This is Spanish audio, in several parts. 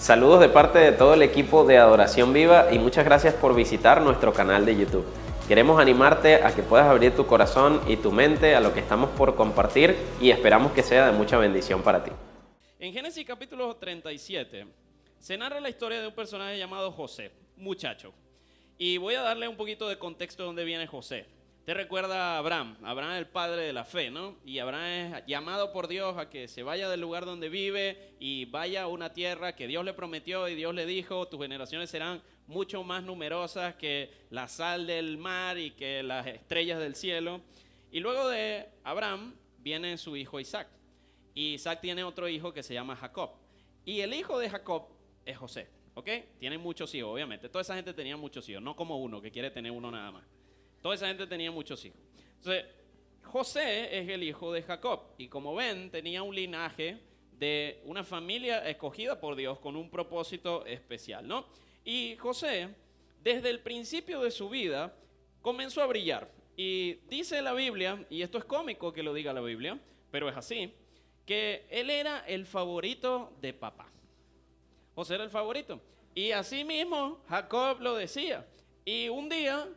Saludos de parte de todo el equipo de Adoración Viva y muchas gracias por visitar nuestro canal de YouTube. Queremos animarte a que puedas abrir tu corazón y tu mente a lo que estamos por compartir y esperamos que sea de mucha bendición para ti. En Génesis capítulo 37 se narra la historia de un personaje llamado José, un muchacho. Y voy a darle un poquito de contexto de dónde viene José. Te recuerda a Abraham. Abraham es el padre de la fe, ¿no? Y Abraham es llamado por Dios a que se vaya del lugar donde vive y vaya a una tierra que Dios le prometió y Dios le dijo, tus generaciones serán mucho más numerosas que la sal del mar y que las estrellas del cielo. Y luego de Abraham viene su hijo Isaac. Y Isaac tiene otro hijo que se llama Jacob. Y el hijo de Jacob es José, ¿ok? Tienen muchos hijos, obviamente. Toda esa gente tenía muchos hijos, no como uno que quiere tener uno nada más. Toda esa gente tenía muchos hijos. Entonces, José es el hijo de Jacob. Y como ven, tenía un linaje de una familia escogida por Dios con un propósito especial, ¿no? Y José, desde el principio de su vida, comenzó a brillar. Y dice la Biblia, y esto es cómico que lo diga la Biblia, pero es así, que él era el favorito de papá. José era el favorito. Y así mismo Jacob lo decía. Y un día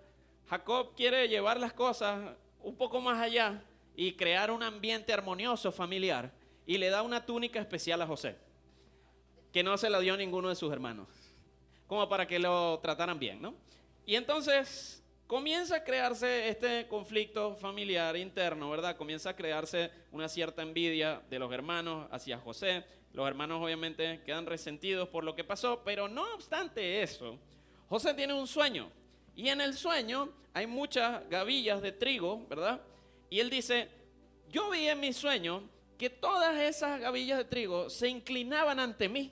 Jacob quiere llevar las cosas un poco más allá y crear un ambiente armonioso familiar y le da una túnica especial a José, que no se la dio a ninguno de sus hermanos, como para que lo trataran bien, ¿no? Y entonces comienza a crearse este conflicto familiar interno, ¿verdad? Comienza a crearse una cierta envidia de los hermanos hacia José. Los hermanos obviamente quedan resentidos por lo que pasó, pero no obstante eso, José tiene un sueño. Y en el sueño hay muchas gavillas de trigo, ¿verdad? Y él dice, yo vi en mi sueño que todas esas gavillas de trigo se inclinaban ante mí.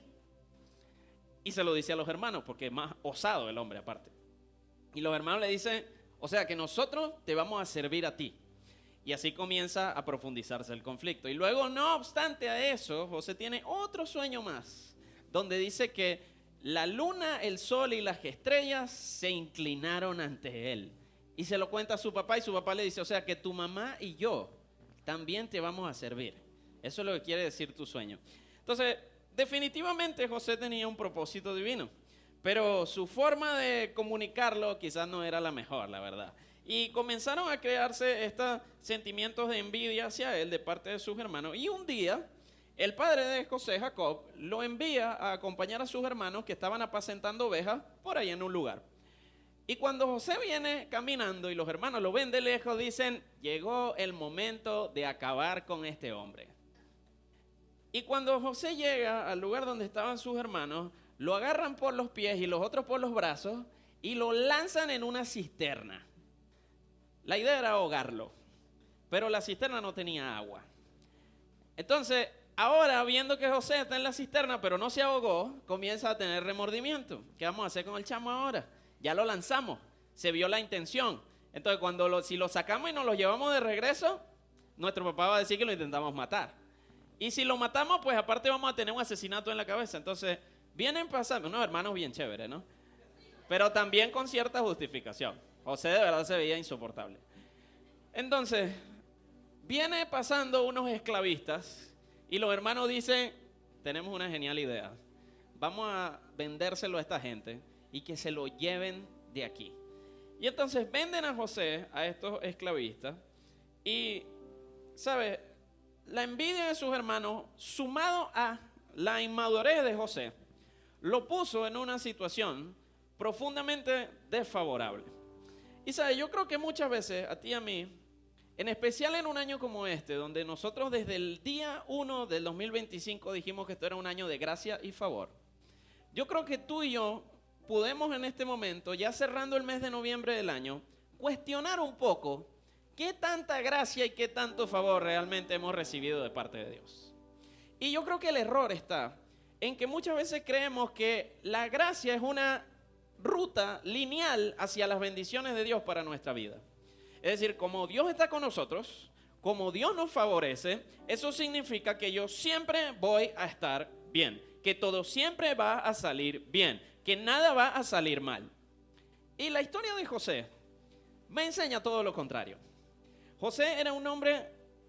Y se lo dice a los hermanos, porque es más osado el hombre aparte. Y los hermanos le dicen, o sea que nosotros te vamos a servir a ti. Y así comienza a profundizarse el conflicto. Y luego, no obstante a eso, José tiene otro sueño más, donde dice que la luna, el sol y las estrellas se inclinaron ante él. Y se lo cuenta a su papá y su papá le dice, o sea que tu mamá y yo también te vamos a servir. Eso es lo que quiere decir tu sueño. Entonces, definitivamente José tenía un propósito divino, pero su forma de comunicarlo quizás no era la mejor, la verdad. Y comenzaron a crearse estos sentimientos de envidia hacia él de parte de sus hermanos. Y un día el padre de José, Jacob, lo envía a acompañar a sus hermanos que estaban apacentando ovejas por ahí en un lugar. Y cuando José viene caminando y los hermanos lo ven de lejos, dicen, llegó el momento de acabar con este hombre. Y cuando José llega al lugar donde estaban sus hermanos, lo agarran por los pies y los otros por los brazos y lo lanzan en una cisterna. La idea era ahogarlo, pero la cisterna no tenía agua. Entonces, ahora, viendo que José está en la cisterna, pero no se ahogó, comienza a tener remordimiento. ¿Qué vamos a hacer con el chamo ahora? Ya lo lanzamos, se vio la intención. Entonces, si lo sacamos y nos lo llevamos de regreso, nuestro papá va a decir que lo intentamos matar. Y si lo matamos, pues aparte vamos a tener un asesinato en la cabeza. Entonces, vienen pasando unos hermanos bien chéveres, ¿no? Pero también con cierta justificación. José de verdad se veía insoportable. Entonces, viene pasando unos esclavistas. Y los hermanos dicen, tenemos una genial idea. Vamos a vendérselo a esta gente y que se lo lleven de aquí. Y entonces venden a José a estos esclavistas. Y, ¿sabes? La envidia de sus hermanos, sumado a la inmadurez de José, lo puso en una situación profundamente desfavorable. Y, ¿sabes? Yo creo que muchas veces, a ti y a mí, en especial en un año como este, donde nosotros desde el día 1 del 2025 dijimos que esto era un año de gracia y favor. Yo creo que tú y yo podemos en este momento, ya cerrando el mes de noviembre del año, cuestionar un poco qué tanta gracia y qué tanto favor realmente hemos recibido de parte de Dios. Y yo creo que el error está en que muchas veces creemos que la gracia es una ruta lineal hacia las bendiciones de Dios para nuestra vida. Es decir, como Dios está con nosotros, como Dios nos favorece, eso significa que yo siempre voy a estar bien, que todo siempre va a salir bien, que nada va a salir mal. Y la historia de José me enseña todo lo contrario. José era un hombre,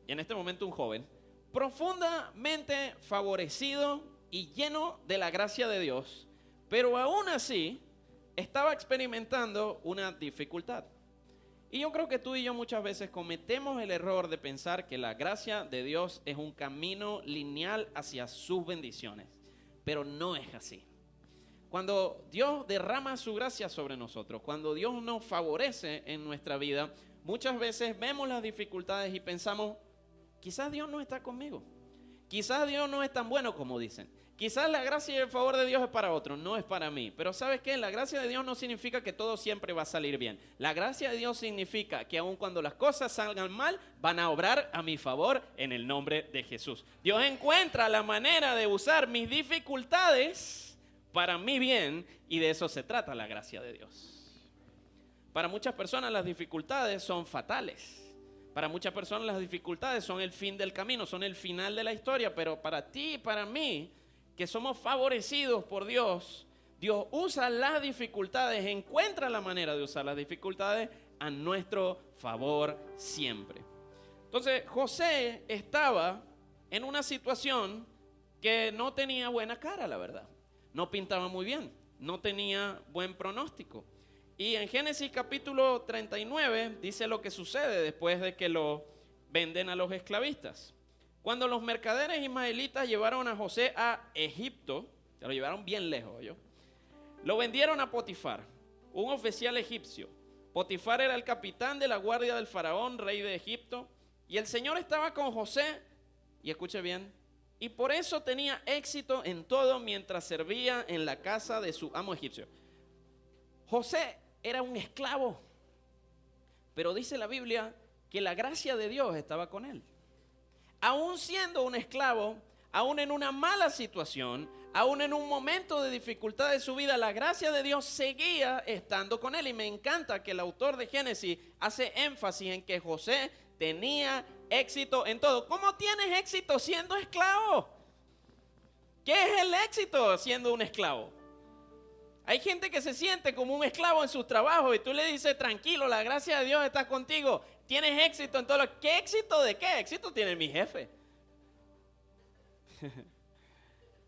y en este momento un joven, profundamente favorecido y lleno de la gracia de Dios, pero aún así estaba experimentando una dificultad. Y yo creo que tú y yo muchas veces cometemos el error de pensar que la gracia de Dios es un camino lineal hacia sus bendiciones, pero no es así. Cuando Dios derrama su gracia sobre nosotros, cuando Dios nos favorece en nuestra vida, muchas veces vemos las dificultades y pensamos, quizás Dios no está conmigo, quizás Dios no es tan bueno como dicen. Quizás la gracia y el favor de Dios es para otros, no es para mí. Pero ¿sabes qué? La gracia de Dios no significa que todo siempre va a salir bien. La gracia de Dios significa que aun cuando las cosas salgan mal, van a obrar a mi favor en el nombre de Jesús. Dios encuentra la manera de usar mis dificultades para mi bien, y de eso se trata la gracia de Dios. Para muchas personas las dificultades son fatales. Para muchas personas las dificultades son el fin del camino, son el final de la historia. Pero para ti y para mí, que somos favorecidos por Dios, Dios usa las dificultades, encuentra la manera de usar las dificultades a nuestro favor siempre. Entonces, José estaba en una situación que no tenía buena cara, la verdad. No pintaba muy bien, no tenía buen pronóstico. Y en Génesis capítulo 39 dice lo que sucede después de que lo venden a los esclavistas. Cuando los mercaderes ismaelitas llevaron a José a Egipto, se lo llevaron bien lejos, lo vendieron a Potifar, un oficial egipcio. Potifar era el capitán de la guardia del faraón, rey de Egipto, y el Señor estaba con José, y escuche bien, y por eso tenía éxito en todo mientras servía en la casa de su amo egipcio. José era un esclavo, pero dice la Biblia que la gracia de Dios estaba con él. Aún siendo un esclavo, aún en una mala situación, aún en un momento de dificultad de su vida, la gracia de Dios seguía estando con él. Y me encanta que el autor de Génesis hace énfasis en que José tenía éxito en todo. ¿Cómo tienes éxito siendo esclavo? ¿Qué es el éxito siendo un esclavo? Hay gente que se siente como un esclavo en sus trabajos y tú le dices, tranquilo, la gracia de Dios está contigo. Tienes éxito en todo. ¿Qué éxito de qué? Éxito tiene mi jefe.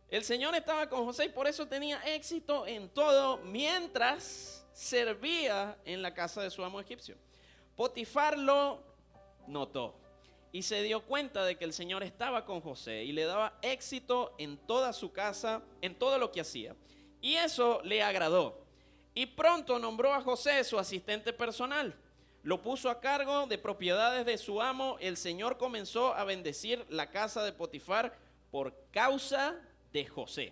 El Señor estaba con José y por eso tenía éxito en todo mientras servía en la casa de su amo egipcio. Potifar lo notó y se dio cuenta de que el Señor estaba con José y le daba éxito en toda su casa, en todo lo que hacía. Y eso le agradó. Y pronto nombró a José su asistente personal. Lo puso a cargo de propiedades de su amo. El Señor comenzó a bendecir la casa de Potifar por causa de José.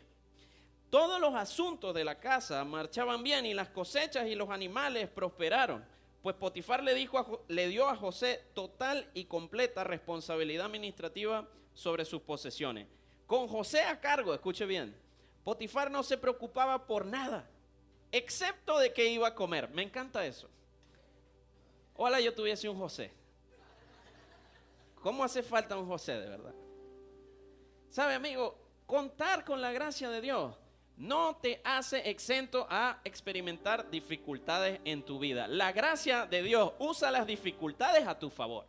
Todos los asuntos de la casa marchaban bien y las cosechas y los animales prosperaron. Pues Potifar le dio a José total y completa responsabilidad administrativa sobre sus posesiones. Con José a cargo, escuche bien, Potifar no se preocupaba por nada, excepto de que iba a comer. Me encanta eso. Ojalá yo tuviese un José. ¿Cómo hace falta un José de verdad? ¿Sabe, amigo? Contar con la gracia de Dios no te hace exento a experimentar dificultades en tu vida. La gracia de Dios usa las dificultades a tu favor.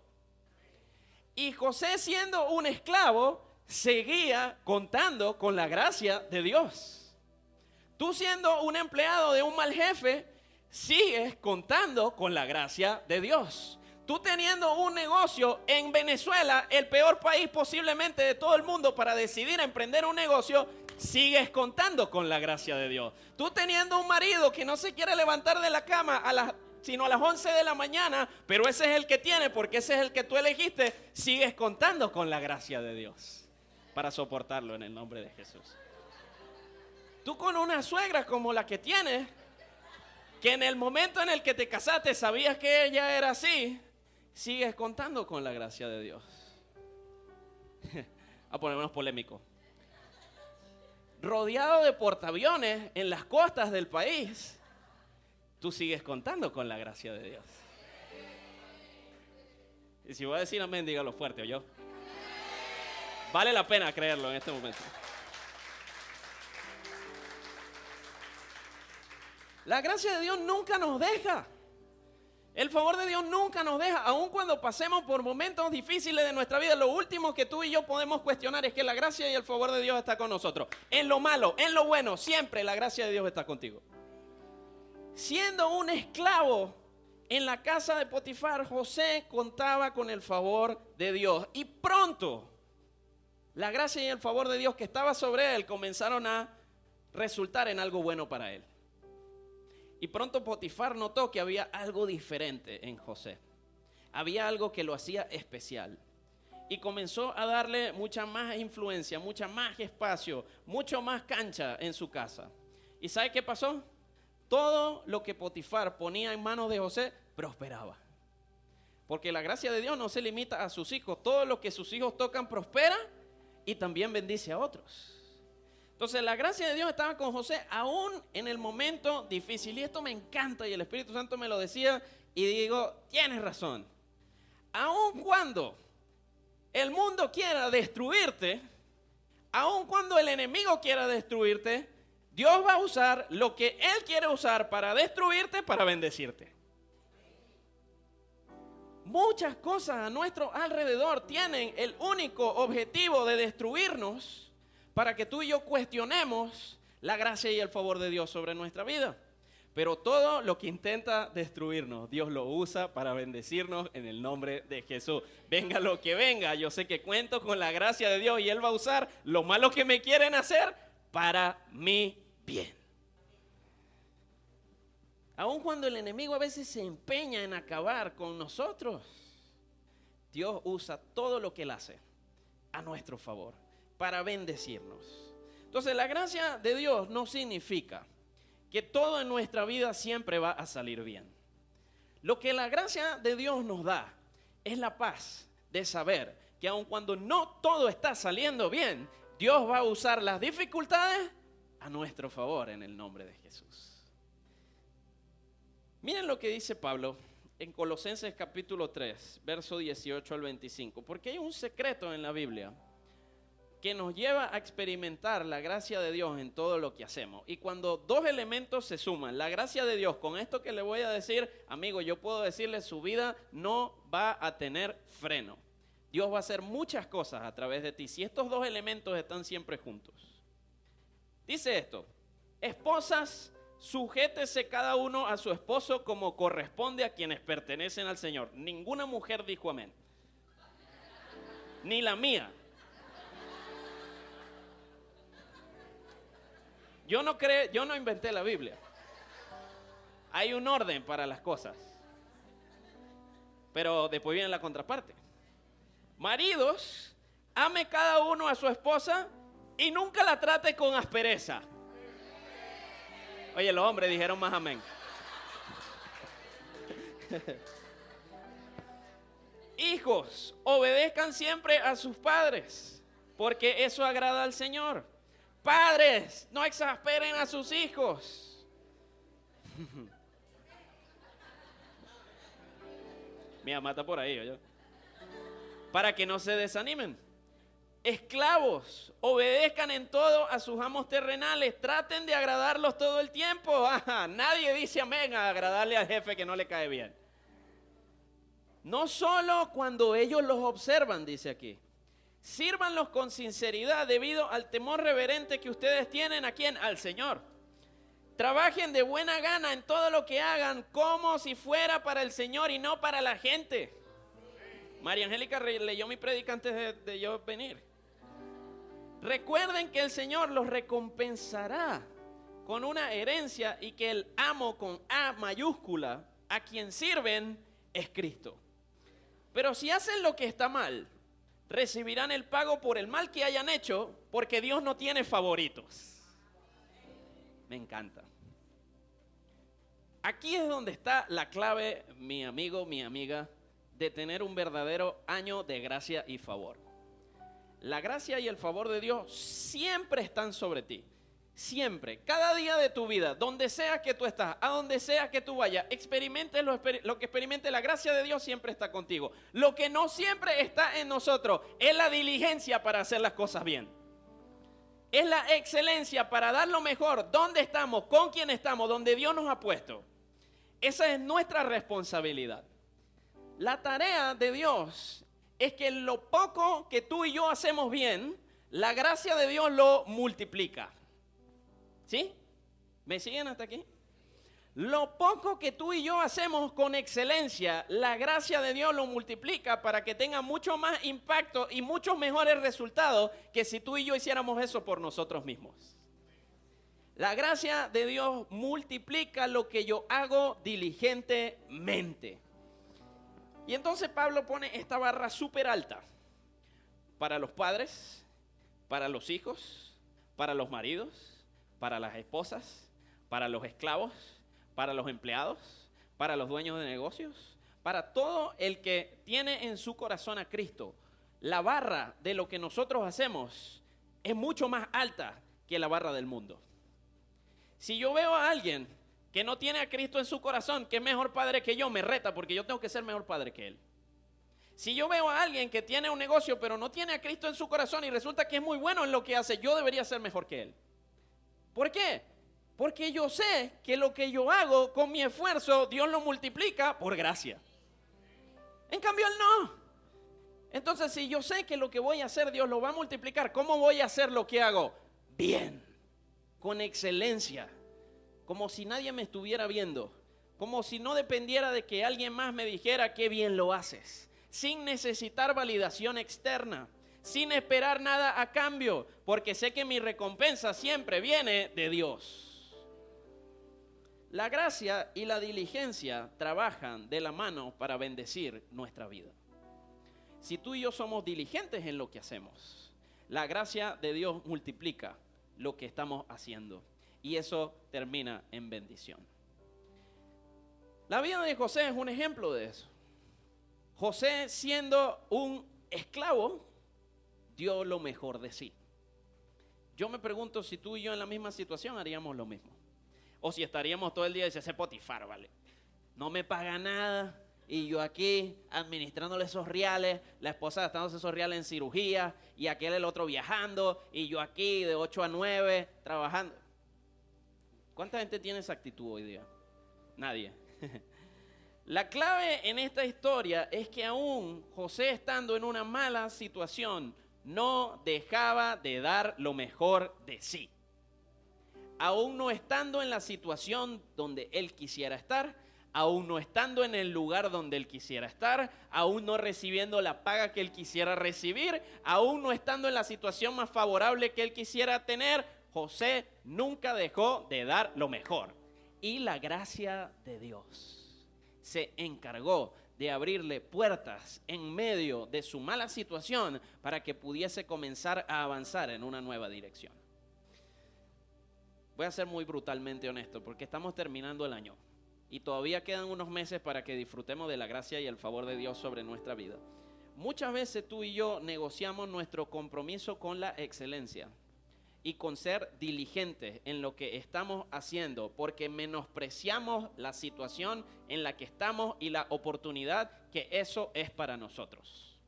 Y José, siendo un esclavo, seguía contando con la gracia de Dios. Tú, siendo un empleado de un mal jefe, sigues contando con la gracia de Dios. Tú, teniendo un negocio en Venezuela, el peor país posiblemente de todo el mundo para decidir emprender un negocio, sigues contando con la gracia de Dios. Tú, teniendo un marido que no se quiere levantar de la cama sino a las 11 de la mañana, pero ese es el que tiene porque ese es el que tú elegiste, sigues contando con la gracia de Dios para soportarlo en el nombre de Jesús. Tú, con una suegra como la que tienes, que en el momento en el que te casaste sabías que ella era así, sigues contando con la gracia de Dios. A ponernos polémico. Rodeado de portaaviones en las costas del país, tú sigues contando con la gracia de Dios. Y si voy a decir amén, dígalo fuerte, ¿oyó? Vale la pena creerlo en este momento. La gracia de Dios nunca nos deja. El favor de Dios nunca nos deja, aun cuando pasemos por momentos difíciles de nuestra vida. Lo último que tú y yo podemos cuestionar es que la gracia y el favor de Dios está con nosotros. En lo malo, en lo bueno, siempre la gracia de Dios está contigo. Siendo un esclavo en la casa de Potifar, José contaba con el favor de Dios. Y pronto, la gracia y el favor de Dios que estaba sobre él comenzaron a resultar en algo bueno para él. Y pronto Potifar notó que había algo diferente en José. Había algo que lo hacía especial. Y comenzó a darle mucha más influencia, mucha más espacio, mucho más cancha en su casa. ¿Y sabe qué pasó? Todo lo que Potifar ponía en manos de José prosperaba. Porque la gracia de Dios no se limita a sus hijos. Todo lo que sus hijos tocan prospera y también bendice a otros. Entonces la gracia de Dios estaba con José aún en el momento difícil. Y esto me encanta y el Espíritu Santo me lo decía y digo, tienes razón. Aún cuando el mundo quiera destruirte, aún cuando el enemigo quiera destruirte, Dios va a usar lo que Él quiere usar para destruirte, para bendecirte. Muchas cosas a nuestro alrededor tienen el único objetivo de destruirnos para que tú y yo cuestionemos la gracia y el favor de Dios sobre nuestra vida. Pero todo lo que intenta destruirnos, Dios lo usa para bendecirnos en el nombre de Jesús. Venga lo que venga, yo sé que cuento con la gracia de Dios y Él va a usar lo malo que me quieren hacer para mi bien. Aun cuando el enemigo a veces se empeña en acabar con nosotros, Dios usa todo lo que Él hace a nuestro favor, para bendecirnos. Entonces la gracia de Dios no significa que todo en nuestra vida siempre va a salir bien. Lo que la gracia de Dios nos da es la paz de saber que aun cuando no todo está saliendo bien, Dios va a usar las dificultades a nuestro favor en el nombre de Jesús. Miren lo que dice Pablo en Colosenses capítulo 3, verso 18 al 25, porque hay un secreto en la Biblia que nos lleva a experimentar la gracia de Dios en todo lo que hacemos. Y cuando dos elementos se suman, la gracia de Dios con esto que le voy a decir, amigo, yo puedo decirle, su vida no va a tener freno. Dios va a hacer muchas cosas a través de ti si estos dos elementos están siempre juntos. Dice esto: esposas, sujétese cada uno a su esposo como corresponde a quienes pertenecen al Señor. Ninguna mujer dijo amén. Ni la mía. Yo no inventé la Biblia. Hay un orden para las cosas. Pero después viene la contraparte. Maridos, ame cada uno a su esposa y nunca la trate con aspereza. Oye, los hombres dijeron más amén. Hijos, obedezcan siempre a sus padres, porque eso agrada al Señor. Padres, no exasperen a sus hijos. Mi mamá está por ahí, oye. Para que no se desanimen. Esclavos, obedezcan en todo a sus amos terrenales. Traten de agradarlos todo el tiempo. Nadie dice amén a agradarle al jefe que no le cae bien. No solo cuando ellos los observan, dice aquí. Sírvanlos con sinceridad debido al temor reverente que ustedes tienen. ¿A quién? Al Señor. Trabajen de buena gana en todo lo que hagan, como si fuera para el Señor y no para la gente. María Angélica leyó mi prédica antes de yo venir. Recuerden que el Señor los recompensará con una herencia y que el amo con A mayúscula a quien sirven es Cristo. Pero si hacen lo que está mal, recibirán el pago por el mal que hayan hecho, porque Dios no tiene favoritos. Me encanta. Aquí es donde está la clave, mi amigo, mi amiga, de tener un verdadero año de gracia y favor. La gracia y el favor de Dios siempre están sobre ti. Siempre, cada día de tu vida, donde sea que tú estás, a donde sea que tú vayas, experimentes lo que experimente, la gracia de Dios siempre está contigo. Lo que no siempre está en nosotros es la diligencia para hacer las cosas bien. Es la excelencia para dar lo mejor, donde estamos, con quién estamos, donde Dios nos ha puesto. Esa es nuestra responsabilidad. La tarea de Dios es que lo poco que tú y yo hacemos bien, la gracia de Dios lo multiplica. ¿Sí? ¿Me siguen hasta aquí? Lo poco que tú y yo hacemos con excelencia, la gracia de Dios lo multiplica para que tenga mucho más impacto y muchos mejores resultados que si tú y yo hiciéramos eso por nosotros mismos. La gracia de Dios multiplica lo que yo hago diligentemente. Y entonces Pablo pone esta barra súper alta para los padres, para los hijos, para los maridos, para las esposas, para los esclavos, para los empleados, para los dueños de negocios, para todo el que tiene en su corazón a Cristo. La barra de lo que nosotros hacemos es mucho más alta que la barra del mundo. Si yo veo a alguien que no tiene a Cristo en su corazón, que es mejor padre que yo, me reta porque yo tengo que ser mejor padre que él. Si yo veo a alguien que tiene un negocio pero no tiene a Cristo en su corazón y resulta que es muy bueno en lo que hace, yo debería ser mejor que él. ¿Por qué? Porque yo sé que lo que yo hago con mi esfuerzo, Dios lo multiplica por gracia. En cambio él no. Entonces si yo sé que lo que voy a hacer Dios lo va a multiplicar, ¿cómo voy a hacer lo que hago? Bien, con excelencia, como si nadie me estuviera viendo, como si no dependiera de que alguien más me dijera qué bien lo haces, sin necesitar validación externa, sin esperar nada a cambio, porque sé que mi recompensa siempre viene de Dios. La gracia y la diligencia trabajan de la mano para bendecir nuestra vida. Si tú y yo somos diligentes en lo que hacemos, la gracia de Dios multiplica lo que estamos haciendo y eso termina en bendición. La vida de José es un ejemplo de eso. José, siendo un esclavo, dio lo mejor de sí. Yo me pregunto si tú y yo en la misma situación haríamos lo mismo. O si estaríamos todo el día y ese Potifar, ¿vale? No me paga nada y yo aquí administrándole esos reales, la esposa gastándose esos reales en cirugía y aquel el otro viajando y yo aquí de 8 a 9 trabajando. ¿Cuánta gente tiene esa actitud hoy día? Nadie. La clave en esta historia es que aún José, estando en una mala situación, no dejaba de dar lo mejor de sí. Aún no estando en la situación donde él quisiera estar, aún no estando en el lugar donde él quisiera estar, aún no recibiendo la paga que él quisiera recibir, aún no estando en la situación más favorable que él quisiera tener, José nunca dejó de dar lo mejor. Y la gracia de Dios se encargó de abrirle puertas en medio de su mala situación para que pudiese comenzar a avanzar en una nueva dirección. Voy a ser muy brutalmente honesto porque estamos terminando el año y todavía quedan unos meses para que disfrutemos de la gracia y el favor de Dios sobre nuestra vida. Muchas veces tú y yo negociamos nuestro compromiso con la excelencia y con ser diligentes en lo que estamos haciendo porque menospreciamos la situación en la que estamos y la oportunidad que eso es para nosotros.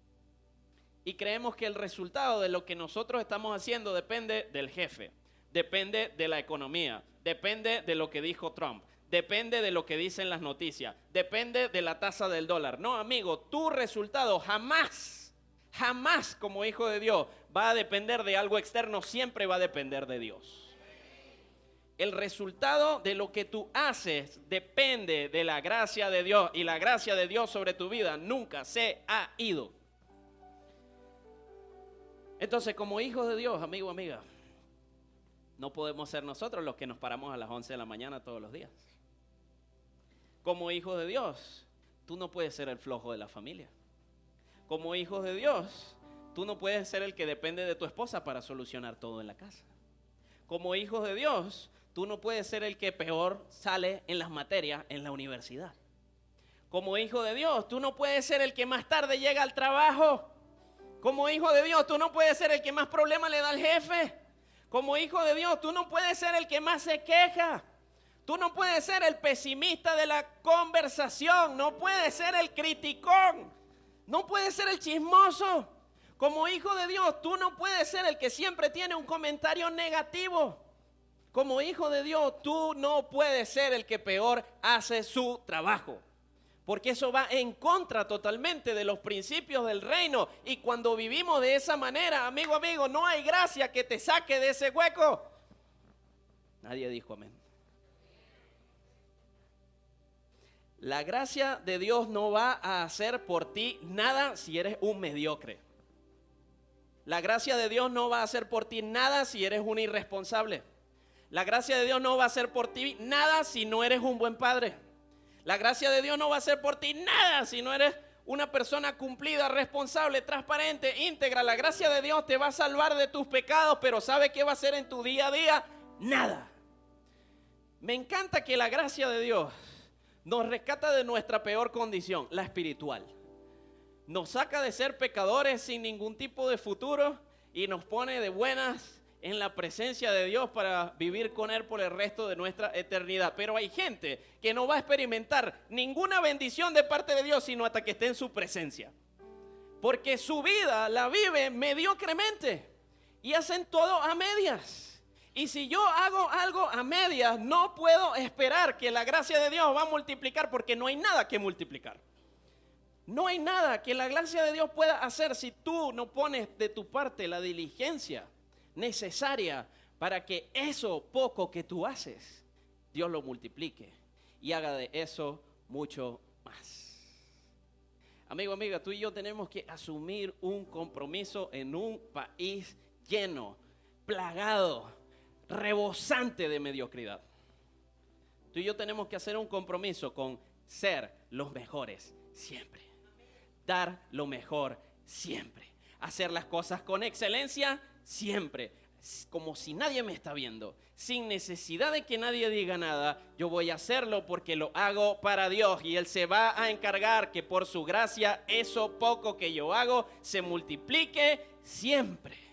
Y creemos que el resultado de lo que nosotros estamos haciendo depende del jefe, depende de la economía, depende de lo que dijo Trump, depende de lo que dicen las noticias, depende de la tasa del dólar. No, amigo, tu resultado jamás como hijo de Dios va a depender de algo externo, siempre va a depender de Dios. El resultado de lo que tú haces depende de la gracia de Dios y la gracia de Dios sobre tu vida nunca se ha ido. Entonces, como hijos de Dios, amigo, amiga, no podemos ser nosotros los que nos paramos a las 11 de la mañana todos los días. Como hijos de Dios, tú no puedes ser el flojo de la familia. Como hijos de Dios, tú no puedes ser el que depende de tu esposa para solucionar todo en la casa. Como hijos de Dios, tú no puedes ser el que peor sale en las materias en la universidad. Como hijo de Dios, tú no puedes ser el que más tarde llega al trabajo. Como hijo de Dios, tú no puedes ser el que más problemas le da al jefe. Como hijo de Dios, tú no puedes ser el que más se queja. Tú no puedes ser el pesimista de la conversación. No puedes ser el criticón. No puedes ser el chismoso. Como hijo de Dios, tú no puedes ser el que siempre tiene un comentario negativo. Como hijo de Dios, tú no puedes ser el que peor hace su trabajo. Porque eso va en contra totalmente de los principios del reino. Y cuando vivimos de esa manera, amigo, no hay gracia que te saque de ese hueco. Nadie dijo amén. La gracia de Dios no va a hacer por ti nada si eres un mediocre. La gracia de Dios no va a hacer por ti nada si eres un irresponsable. La gracia de Dios no va a hacer por ti nada si no eres un buen padre. La gracia de Dios no va a hacer por ti nada si no eres una persona cumplida, responsable, transparente, íntegra. La gracia de Dios te va a salvar de tus pecados, pero ¿sabe qué va a hacer en tu día a día? Nada. Me encanta que la gracia de Dios nos rescata de nuestra peor condición, la espiritual. Nos saca de ser pecadores sin ningún tipo de futuro y nos pone de buenas en la presencia de Dios para vivir con Él por el resto de nuestra eternidad. Pero hay gente que no va a experimentar ninguna bendición de parte de Dios sino hasta que esté en su presencia. Porque su vida la vive mediocremente y hacen todo a medias. Y si yo hago algo a medias, no puedo esperar que la gracia de Dios va a multiplicar, porque no hay nada que multiplicar. No hay nada que la gracia de Dios pueda hacer si tú no pones de tu parte la diligencia necesaria para que eso poco que tú haces, Dios lo multiplique y haga de eso mucho más. Amigo, amiga, tú y yo tenemos que asumir un compromiso en un país lleno, plagado, rebosante de mediocridad. Tú y yo tenemos que hacer un compromiso con ser los mejores siempre. Dar lo mejor siempre. Hacer las cosas con excelencia siempre. Como si nadie me está viendo. Sin necesidad de que nadie diga nada. Yo voy a hacerlo porque lo hago para Dios. Y Él se va a encargar que por su gracia eso poco que yo hago se multiplique siempre.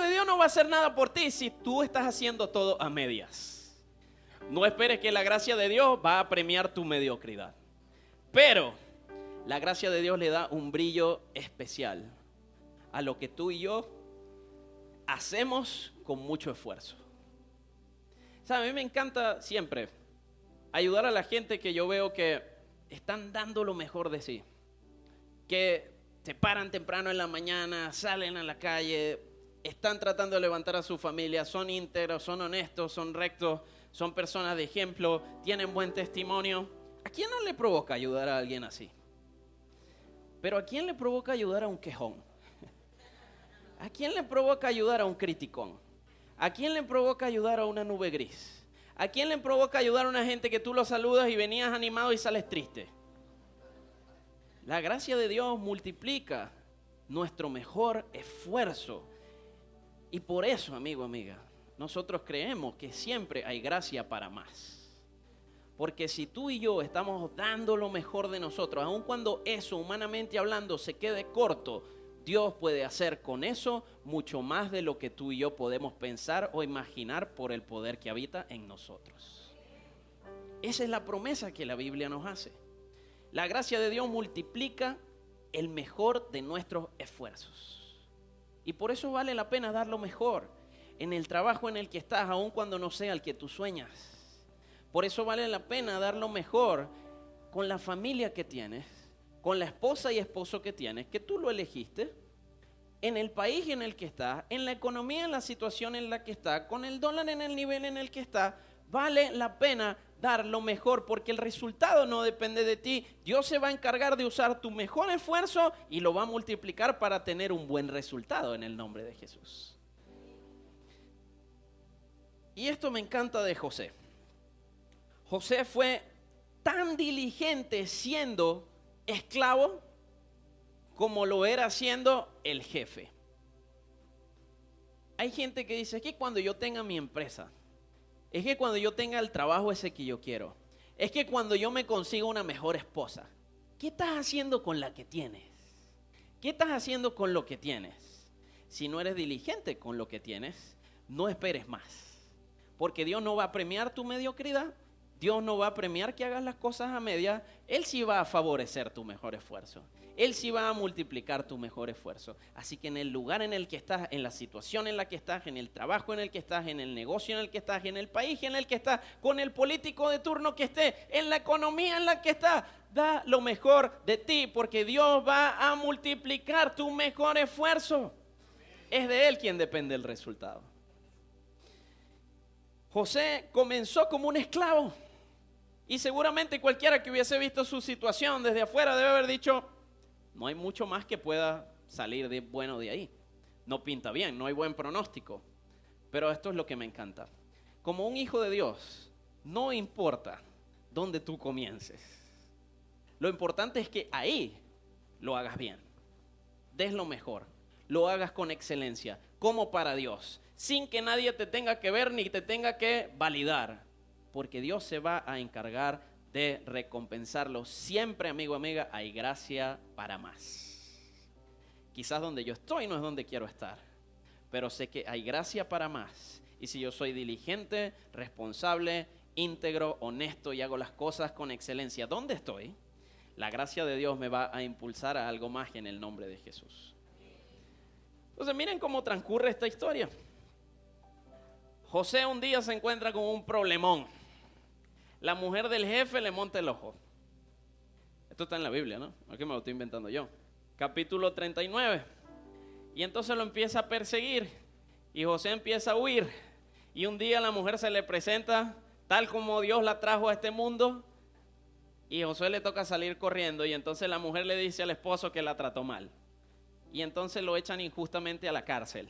Dios no va a hacer nada por ti si tú estás haciendo todo a medias. No esperes que la gracia de Dios va a premiar tu mediocridad. Pero la gracia de Dios le da un brillo especial a lo que tú y yo hacemos con mucho esfuerzo. ¿Sabes? A mí me encanta siempre ayudar a la gente que yo veo que están dando lo mejor de sí. Que se paran temprano en la mañana, salen a la calle, están tratando de levantar a su familia, son íntegros, son honestos, son rectos, son personas de ejemplo, tienen buen testimonio. ¿A quién no le provoca ayudar a alguien así? Pero ¿a quién le provoca ayudar a un quejón? ¿A quién le provoca ayudar a un criticón? ¿A quién le provoca ayudar a una nube gris? ¿A quién le provoca ayudar a una gente que tú lo saludas y venías animado y sales triste? La gracia de Dios multiplica nuestro mejor esfuerzo. Y por eso, amigo, amiga, nosotros creemos que siempre hay gracia para más. Porque si tú y yo estamos dando lo mejor de nosotros, aun cuando eso, humanamente hablando, se quede corto, Dios puede hacer con eso mucho más de lo que tú y yo podemos pensar o imaginar por el poder que habita en nosotros. Esa es la promesa que la Biblia nos hace. La gracia de Dios multiplica el mejor de nuestros esfuerzos. Y por eso vale la pena dar lo mejor en el trabajo en el que estás, aun cuando no sea el que tú sueñas. Por eso vale la pena dar lo mejor con la familia que tienes, con la esposa y esposo que tienes, que tú lo elegiste, en el país en el que estás, en la economía, en la situación en la que está, con el dólar en el nivel en el que está. Vale la pena dar lo mejor porque el resultado no depende de ti. Dios se va a encargar de usar tu mejor esfuerzo y lo va a multiplicar para tener un buen resultado en el nombre de Jesús. Y esto me encanta de José. José fue tan diligente siendo esclavo como lo era siendo el jefe. Hay gente que dice, es que cuando yo tenga mi empresa, es que cuando yo tenga el trabajo ese que yo quiero, es que cuando yo me consiga una mejor esposa. ¿Qué estás haciendo con la que tienes? ¿Qué estás haciendo con lo que tienes? Si no eres diligente con lo que tienes, no esperes más. Porque Dios no va a premiar tu mediocridad. Dios no va a premiar que hagas las cosas a media. Él sí va a favorecer tu mejor esfuerzo. Él sí va a multiplicar tu mejor esfuerzo. Así que en el lugar en el que estás, en la situación en la que estás, en el trabajo en el que estás, en el negocio en el que estás, en el país en el que estás, con el político de turno que esté, en la economía en la que estás, da lo mejor de ti, porque Dios va a multiplicar tu mejor esfuerzo. Es de Él quien depende el resultado. José comenzó como un esclavo. Y seguramente cualquiera que hubiese visto su situación desde afuera debe haber dicho, no hay mucho más que pueda salir de bueno de ahí. No pinta bien, no hay buen pronóstico. Pero esto es lo que me encanta. Como un hijo de Dios, no importa dónde tú comiences. Lo importante es que ahí lo hagas bien. Des lo mejor. Lo hagas con excelencia, como para Dios. Sin que nadie te tenga que ver ni te tenga que validar. Porque Dios se va a encargar de recompensarlo. Siempre, amigo, amiga, hay gracia para más. Quizás donde yo estoy no es donde quiero estar, pero sé que hay gracia para más. Y si yo soy diligente, responsable, íntegro, honesto y hago las cosas con excelencia, ¿dónde estoy? La gracia de Dios me va a impulsar a algo más en el nombre de Jesús. Entonces miren cómo transcurre esta historia. José un día se encuentra con un problemón. La mujer del jefe le monta el ojo. Esto está en la Biblia, ¿no? Aquí me lo estoy inventando yo. Capítulo 39. Y entonces lo empieza a perseguir. Y José empieza a huir. Y un día la mujer se le presenta tal como Dios la trajo a este mundo. Y a José le toca salir corriendo. Y entonces la mujer le dice al esposo que la trató mal. Y entonces lo echan injustamente a la cárcel.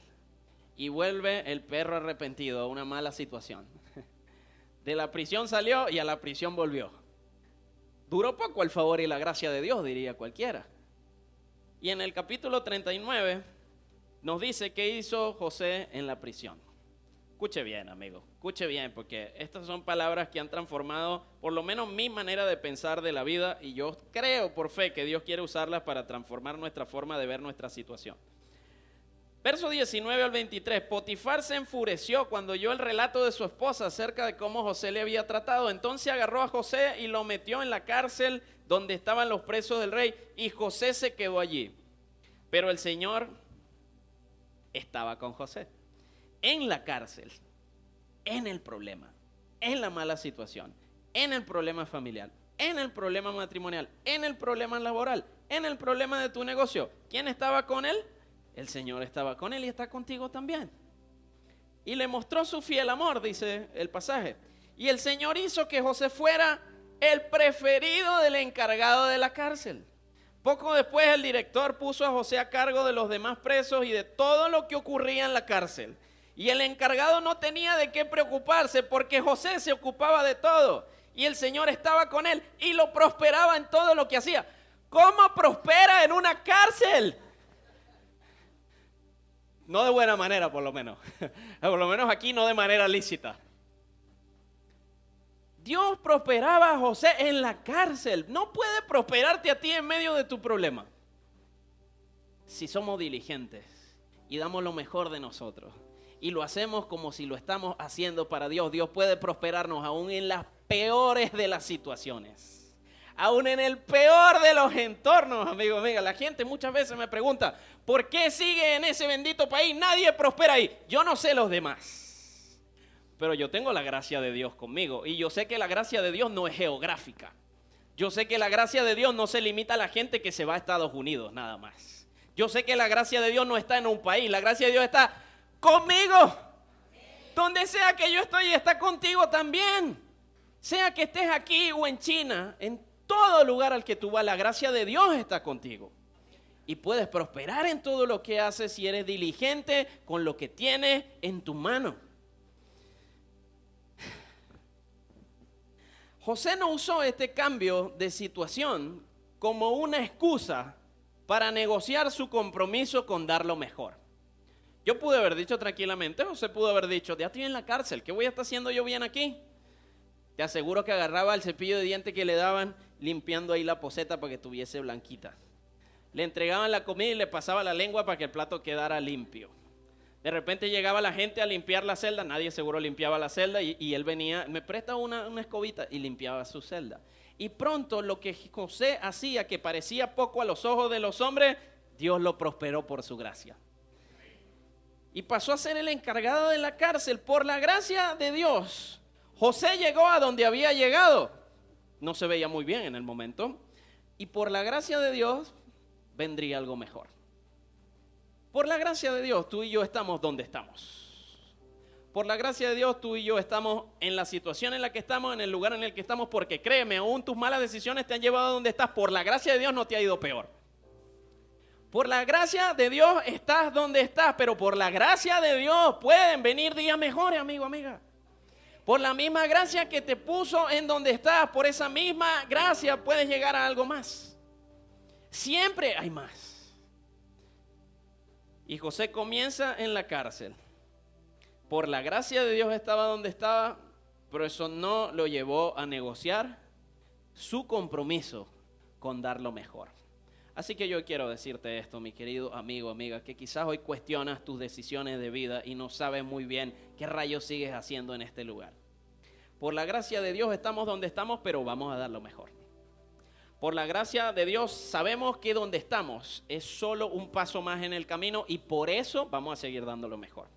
Y vuelve el perro arrepentido a una mala situación. De la prisión salió y a la prisión volvió. Duró poco el favor y la gracia de Dios, diría cualquiera. Y en el capítulo 39 nos dice qué hizo José en la prisión. Escuche bien, amigo, escuche bien, porque estas son palabras que han transformado por lo menos mi manera de pensar de la vida, y yo creo por fe que Dios quiere usarlas para transformar nuestra forma de ver nuestra situación. Verso 19 al 23, Potifar se enfureció cuando oyó el relato de su esposa acerca de cómo José le había tratado. Entonces agarró a José y lo metió en la cárcel donde estaban los presos del rey, y José se quedó allí. Pero el Señor estaba con José en la cárcel, en el problema, en la mala situación, en el problema familiar, en el problema matrimonial, en el problema laboral, en el problema de tu negocio. ¿Quién estaba con él? El Señor estaba con él y está contigo también. Y le mostró su fiel amor, dice el pasaje. Y el Señor hizo que José fuera el preferido del encargado de la cárcel. Poco después el director puso a José a cargo de los demás presos y de todo lo que ocurría en la cárcel. Y el encargado no tenía de qué preocuparse porque José se ocupaba de todo. Y el Señor estaba con él y lo prosperaba en todo lo que hacía. ¿Cómo prospera en una cárcel? No de buena manera, por lo menos. Por lo menos aquí no de manera lícita. Dios prosperaba a José en la cárcel. No puede prosperarte a ti en medio de tu problema. Si somos diligentes y damos lo mejor de nosotros y lo hacemos como si lo estamos haciendo para Dios, Dios puede prosperarnos aún en las peores de las situaciones. Aún en el peor de los entornos, amigo, amiga. La gente muchas veces me pregunta, ¿por qué sigue en ese bendito país? Nadie prospera ahí. Yo no sé los demás, pero yo tengo la gracia de Dios conmigo. Y yo sé que la gracia de Dios no es geográfica. Yo sé que la gracia de Dios no se limita a la gente que se va a Estados Unidos, nada más. Yo sé que la gracia de Dios no está en un país. La gracia de Dios está conmigo. Donde sea que yo estoy, está contigo también. Sea que estés aquí o en China, en todo lugar al que tú vas, la gracia de Dios está contigo. Y puedes prosperar en todo lo que haces si eres diligente con lo que tienes en tu mano. José no usó este cambio de situación como una excusa para negociar su compromiso con dar lo mejor. Yo pude haber dicho tranquilamente, José pudo haber dicho, ya estoy en la cárcel, ¿qué voy a estar haciendo yo bien aquí? Te aseguro que agarraba el cepillo de dientes que le daban, limpiando ahí la poceta para que estuviese blanquita. Le entregaban la comida y le pasaba la lengua para que el plato quedara limpio. De repente llegaba la gente a limpiar la celda, nadie seguro limpiaba la celda y él venía, me presta una escobita y limpiaba su celda. Y pronto lo que José hacía, que parecía poco a los ojos de los hombres, Dios lo prosperó por su gracia. Y pasó a ser el encargado de la cárcel. Por la gracia de Dios, José llegó a donde había llegado. No se veía muy bien en el momento. Y por la gracia de Dios vendría algo mejor. Por la gracia de Dios, tú y yo estamos donde estamos. Por la gracia de Dios, tú y yo estamos en la situación en la que estamos, en el lugar en el que estamos, porque créeme, aún tus malas decisiones te han llevado a donde estás. Por la gracia de Dios no te ha ido peor. Por la gracia de Dios estás donde estás, pero por la gracia de Dios pueden venir días mejores, amigo, amiga. Por la misma gracia que te puso en donde estás, por esa misma gracia puedes llegar a algo más. Siempre hay más. Y José comienza en la cárcel. Por la gracia de Dios estaba donde estaba, pero eso no lo llevó a negociar su compromiso con dar lo mejor. Así que yo quiero decirte esto, mi querido amigo, amiga, que quizás hoy cuestionas tus decisiones de vida y no sabes muy bien qué rayos sigues haciendo en este lugar. Por la gracia de Dios estamos donde estamos, pero vamos a dar lo mejor. Por la gracia de Dios sabemos que donde estamos es solo un paso más en el camino y por eso vamos a seguir dando lo mejor.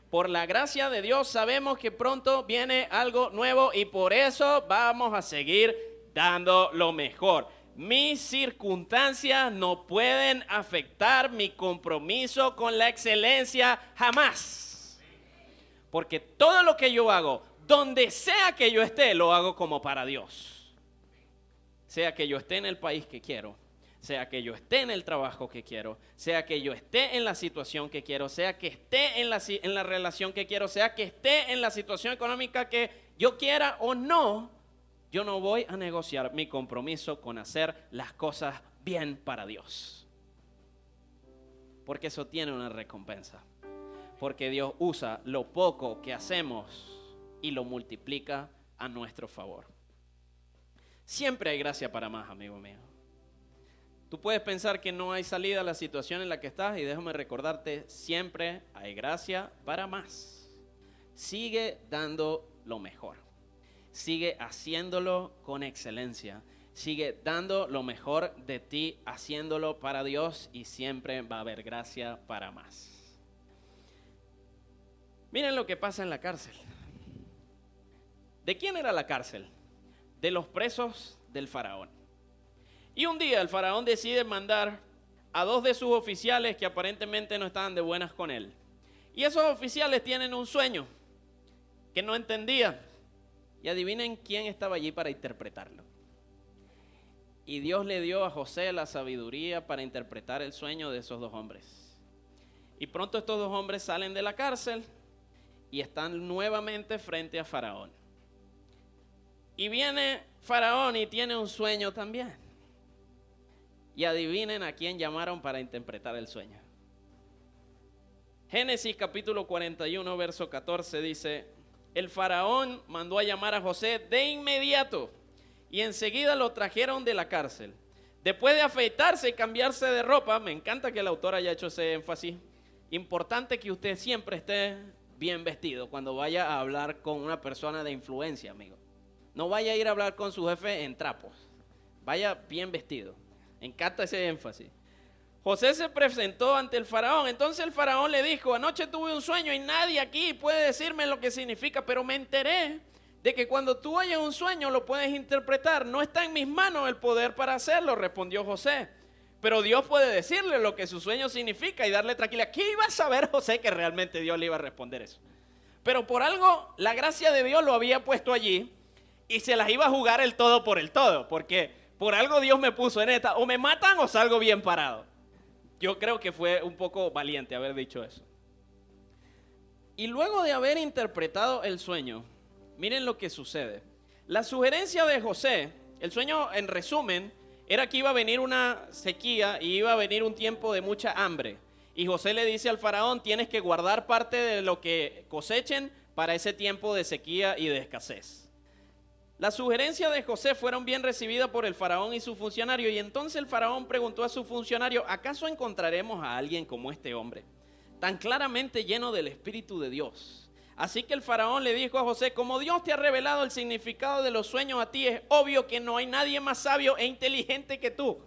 Por la gracia de Dios sabemos que pronto viene algo nuevo y por eso vamos a seguir dando lo mejor. Mis circunstancias no pueden afectar mi compromiso con la excelencia jamás. Porque todo lo que yo hago, donde sea que yo esté, lo hago como para Dios. Sea que yo esté en el país que quiero, sea que yo esté en el trabajo que quiero, sea que yo esté en la situación que quiero, sea que esté en la relación que quiero, sea que esté en la situación económica que yo quiera o no, yo no voy a negociar mi compromiso con hacer las cosas bien para Dios. Porque eso tiene una recompensa. Porque Dios usa lo poco que hacemos y lo multiplica a nuestro favor. Siempre hay gracia para más, amigo mío. Tú puedes pensar que no hay salida a la situación en la que estás y déjame recordarte, siempre hay gracia para más. Sigue dando lo mejor. Sigue haciéndolo con excelencia. Sigue dando lo mejor de ti, haciéndolo para Dios y siempre va a haber gracia para más. Miren lo que pasa en la cárcel. ¿De quién era la cárcel? De los presos del faraón. Y un día el faraón decide mandar a 2 de sus oficiales que aparentemente no estaban de buenas con él. Y esos oficiales tienen un sueño que no entendían. Y adivinen quién estaba allí para interpretarlo. Y Dios le dio a José la sabiduría para interpretar el sueño de esos 2 hombres. Y pronto estos 2 hombres salen de la cárcel y están nuevamente frente a Faraón. Y viene Faraón y tiene un sueño también. Y adivinen a quién llamaron para interpretar el sueño. Génesis capítulo 41, verso 14 dice: el faraón mandó a llamar a José de inmediato y enseguida lo trajeron de la cárcel. Después de afeitarse y cambiarse de ropa, me encanta que el autor haya hecho ese énfasis, importante que usted siempre esté bien vestido cuando vaya a hablar con una persona de influencia, amigo. No vaya a ir a hablar con su jefe en trapos, vaya bien vestido. Me encanta ese énfasis. José se presentó ante el faraón. Entonces el faraón le dijo: anoche tuve un sueño y nadie aquí puede decirme lo que significa, pero me enteré de que cuando tú oyes un sueño lo puedes interpretar. No está en mis manos el poder para hacerlo, respondió José. Pero Dios puede decirle lo que su sueño significa y darle tranquilidad. ¿Qué iba a saber José que realmente Dios le iba a responder eso? Pero por algo la gracia de Dios lo había puesto allí y se las iba a jugar el todo por el todo, porque por algo Dios me puso en esta: o me matan o salgo bien parado. Yo creo que fue un poco valiente haber dicho eso. Y luego de haber interpretado el sueño, miren lo que sucede. La sugerencia de José, el sueño en resumen, era que iba a venir una sequía y iba a venir un tiempo de mucha hambre. Y José le dice al faraón: tienes que guardar parte de lo que cosechen para ese tiempo de sequía y de escasez. Las sugerencias de José fueron bien recibidas por el faraón y su funcionario, y entonces el faraón preguntó a su funcionario: ¿acaso encontraremos a alguien como este hombre? tan claramente lleno del Espíritu de Dios. Así que el faraón le dijo a José: como Dios te ha revelado el significado de los sueños a ti, es obvio que no hay nadie más sabio e inteligente que tú.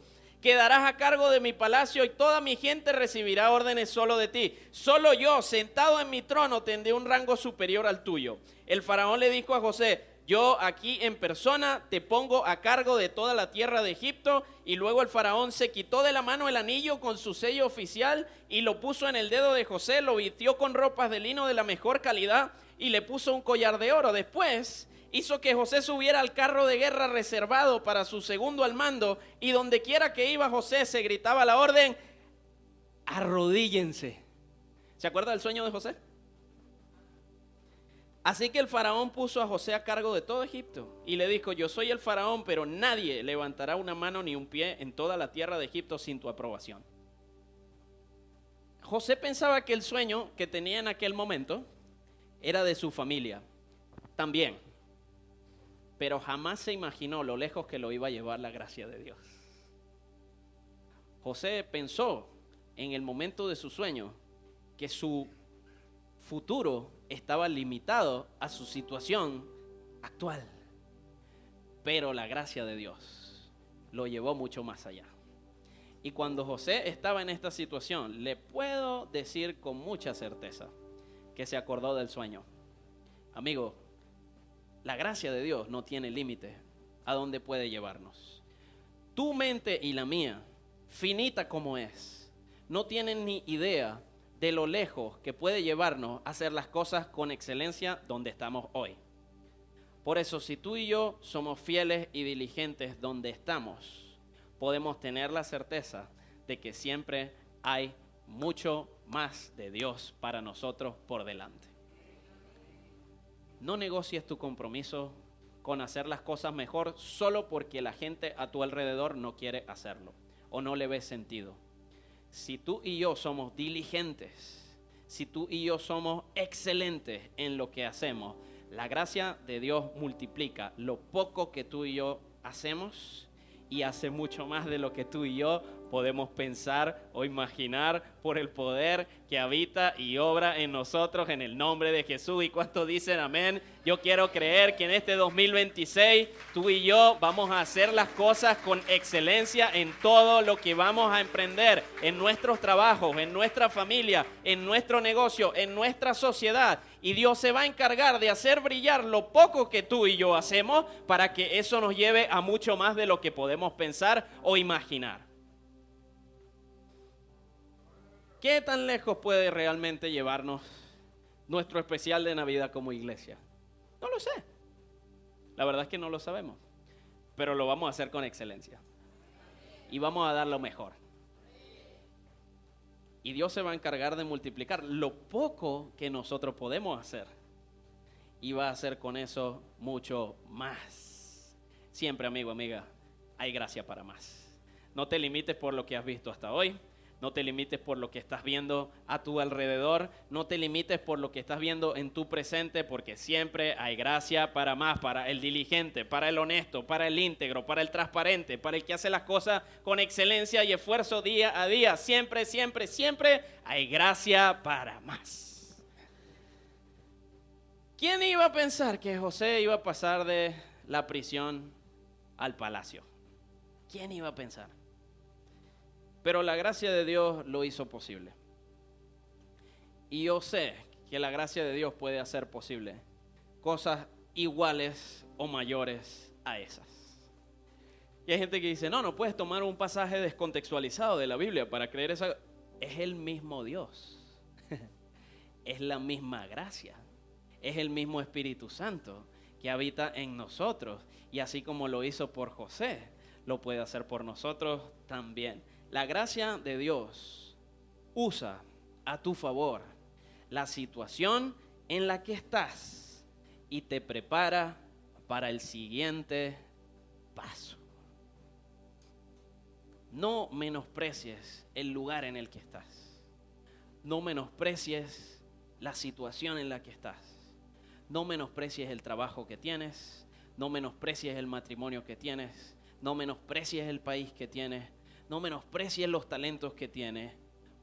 Quedarás a cargo de mi palacio y toda mi gente recibirá órdenes solo de ti. Solo yo, sentado en mi trono, tendré un rango superior al tuyo. El faraón le dijo a José: yo aquí en persona te pongo a cargo de toda la tierra de Egipto. Y luego el faraón se quitó de la mano el anillo con su sello oficial y lo puso en el dedo de José, lo vistió con ropas de lino de la mejor calidad y le puso un collar de oro. Después hizo que José subiera al carro de guerra reservado para su segundo al mando, y donde quiera que iba José se gritaba la orden: arrodíllense. ¿Se acuerda del sueño de José? Así que el faraón puso a José a cargo de todo Egipto y le dijo: yo soy el faraón, pero nadie levantará una mano ni un pie en toda la tierra de Egipto sin tu aprobación. José pensaba que el sueño que tenía en aquel momento era de su familia también, pero jamás se imaginó lo lejos que lo iba a llevar la gracia de Dios. José pensó en el momento de su sueño que su futuro estaba limitado a su situación actual, pero la gracia de Dios lo llevó mucho más allá. Y cuando José estaba en esta situación, le puedo decir con mucha certeza que se acordó del sueño. Amigo, la gracia de Dios no tiene límite a dónde puede llevarnos. Tu mente y la mía, finita como es, no tienen ni idea de lo lejos que puede llevarnos a hacer las cosas con excelencia donde estamos hoy. Por eso, si tú y yo somos fieles y diligentes donde estamos, podemos tener la certeza de que siempre hay mucho más de Dios para nosotros por delante. No negocies tu compromiso con hacer las cosas mejor solo porque la gente a tu alrededor no quiere hacerlo o no le ve sentido. Si tú y yo somos diligentes, si tú y yo somos excelentes en lo que hacemos, la gracia de Dios multiplica lo poco que tú y yo hacemos y hace mucho más de lo que tú y yo podemos pensar o imaginar por el poder que habita y obra en nosotros en el nombre de Jesús. ¿Y cuántos dicen amén? Yo quiero creer que en este 2026 tú y yo vamos a hacer las cosas con excelencia en todo lo que vamos a emprender, en nuestros trabajos, en nuestra familia, en nuestro negocio, en nuestra sociedad. Y Dios se va a encargar de hacer brillar lo poco que tú y yo hacemos para que eso nos lleve a mucho más de lo que podemos pensar o imaginar. ¿Qué tan lejos puede realmente llevarnos nuestro especial de Navidad como iglesia? No lo sé. La verdad es que no lo sabemos. Pero lo vamos a hacer con excelencia. Y vamos a dar lo mejor. Y Dios se va a encargar de multiplicar lo poco que nosotros podemos hacer. Y va a hacer con eso mucho más. Siempre, amigo, amiga, hay gracia para más. No te limites por lo que has visto hasta hoy. No te limites por lo que estás viendo a tu alrededor. No te limites por lo que estás viendo en tu presente, porque siempre hay gracia para más, para el diligente, para el honesto, para el íntegro, para el transparente, para el que hace las cosas con excelencia y esfuerzo día a día. Siempre, siempre, siempre hay gracia para más. ¿Quién iba a pensar que José iba a pasar de la prisión al palacio? ¿Quién iba a pensar? Pero la gracia de Dios lo hizo posible. Y yo sé que la gracia de Dios puede hacer posible cosas iguales o mayores a esas. Y hay gente que dice, no puedes tomar un pasaje descontextualizado de la Biblia para creer eso. Es el mismo Dios. Es la misma gracia. Es el mismo Espíritu Santo que habita en nosotros. Y así como lo hizo por José, lo puede hacer por nosotros también. La gracia de Dios usa a tu favor la situación en la que estás y te prepara para el siguiente paso. No menosprecies el lugar en el que estás. No menosprecies la situación en la que estás. No menosprecies el trabajo que tienes. No menosprecies el matrimonio que tienes. No menosprecies el país que tienes. No menosprecies los talentos que tienes,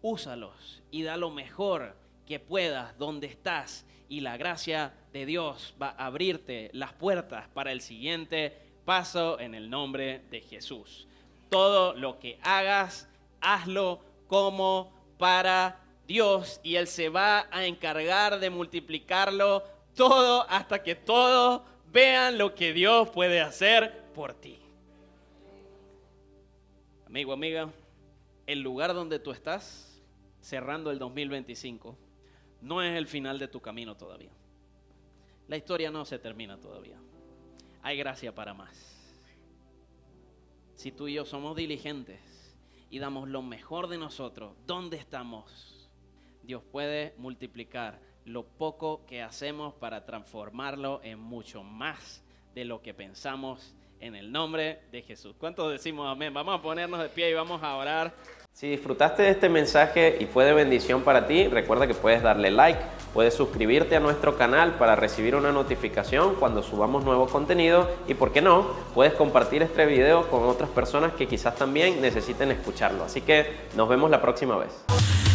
úsalos y da lo mejor que puedas donde estás. Y la gracia de Dios va a abrirte las puertas para el siguiente paso en el nombre de Jesús. Todo lo que hagas, hazlo como para Dios y Él se va a encargar de multiplicarlo todo hasta que todos vean lo que Dios puede hacer por ti. Amigo, amiga, el lugar donde tú estás cerrando el 2025 no es el final de tu camino todavía. La historia no se termina todavía. Hay gracia para más. Si tú y yo somos diligentes y damos lo mejor de nosotros, ¿dónde estamos? Dios puede multiplicar lo poco que hacemos para transformarlo en mucho más de lo que pensamos en el nombre de Jesús. ¿Cuántos decimos amén? Vamos a ponernos de pie y vamos a orar. Si disfrutaste de este mensaje y fue de bendición para ti, recuerda que puedes darle like, puedes suscribirte a nuestro canal para recibir una notificación cuando subamos nuevo contenido y, ¿por qué no?, puedes compartir este video con otras personas que quizás también necesiten escucharlo. Así que nos vemos la próxima vez.